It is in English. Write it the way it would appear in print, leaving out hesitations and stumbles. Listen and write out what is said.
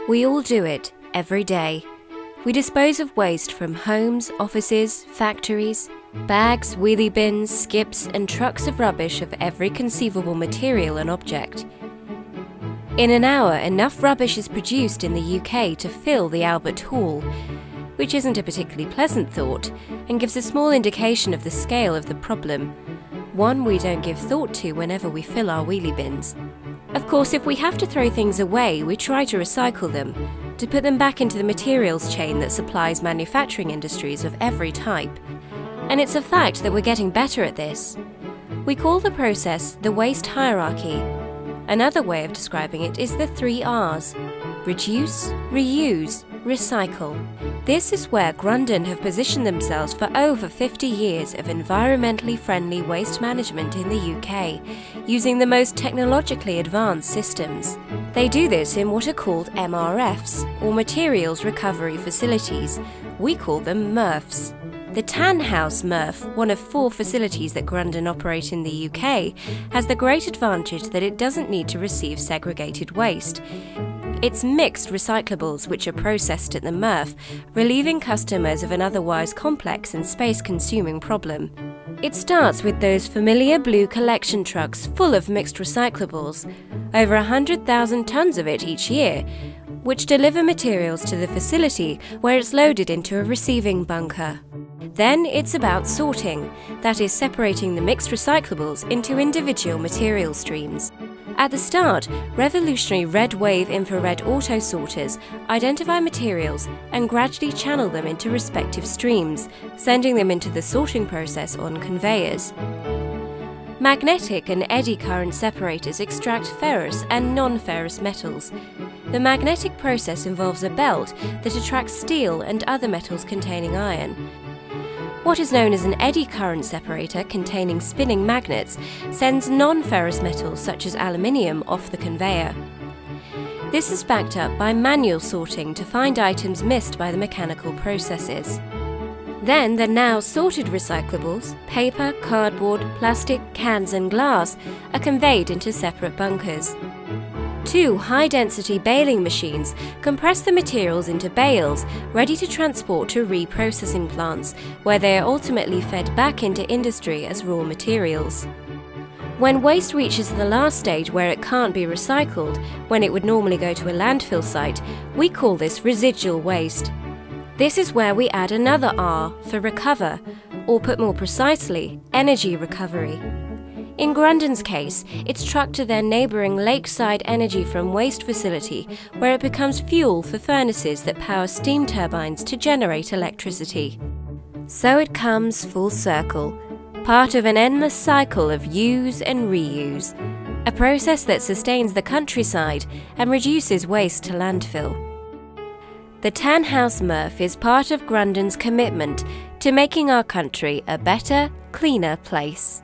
We all do it every day. We dispose of waste from homes, offices, factories, bags, wheelie bins, skips, and trucks of rubbish of every conceivable material and object. In an hour, enough rubbish is produced in the UK to fill the Albert Hall, which isn't a particularly pleasant thought and gives a small indication of the scale of the problem, one we don't give thought to whenever we fill our wheelie bins. Of course, if we have to throw things away, we try to recycle them, to put them back into the materials chain that supplies manufacturing industries of every type. And it's a fact that we're getting better at this. We call the process the waste hierarchy. Another way of describing it is the 3 R's: reduce, reuse, recycle. This is where Grundon have positioned themselves for over 50 years of environmentally friendly waste management in the UK, using the most technologically advanced systems. They do this in what are called MRFs, or Materials Recovery Facilities. We call them MRFs. The Tan House MRF, one of 4 facilities that Grundon operate in the UK, has the great advantage that it doesn't need to receive segregated waste. It's mixed recyclables which are processed at the MRF, relieving customers of an otherwise complex and space-consuming problem. It starts with those familiar blue collection trucks full of mixed recyclables, over 100,000 tonnes of it each year, which deliver materials to the facility where it's loaded into a receiving bunker. Then it's about sorting, that is separating the mixed recyclables into individual material streams. At the start, revolutionary red-wave infrared auto sorters identify materials and gradually channel them into respective streams, sending them into the sorting process on conveyors. Magnetic and eddy current separators extract ferrous and non-ferrous metals. The magnetic process involves a belt that attracts steel and other metals containing iron. What is known as an eddy current separator containing spinning magnets sends non-ferrous metals such as aluminium off the conveyor. This is backed up by manual sorting to find items missed by the mechanical processes. Then the now sorted recyclables, paper, cardboard, plastic, cans and glass, are conveyed into separate bunkers. 2 high-density baling machines compress the materials into bales, ready to transport to reprocessing plants, where they are ultimately fed back into industry as raw materials. When waste reaches the last stage where it can't be recycled, when it would normally go to a landfill site, we call this residual waste. This is where we add another R for recover, or put more precisely, energy recovery. In Grundon's case, it's trucked to their neighbouring Lakeside Energy from Waste facility, where it becomes fuel for furnaces that power steam turbines to generate electricity. So it comes full circle, part of an endless cycle of use and reuse, a process that sustains the countryside and reduces waste to landfill. The Tan House MRF is part of Grundon's commitment to making our country a better, cleaner place.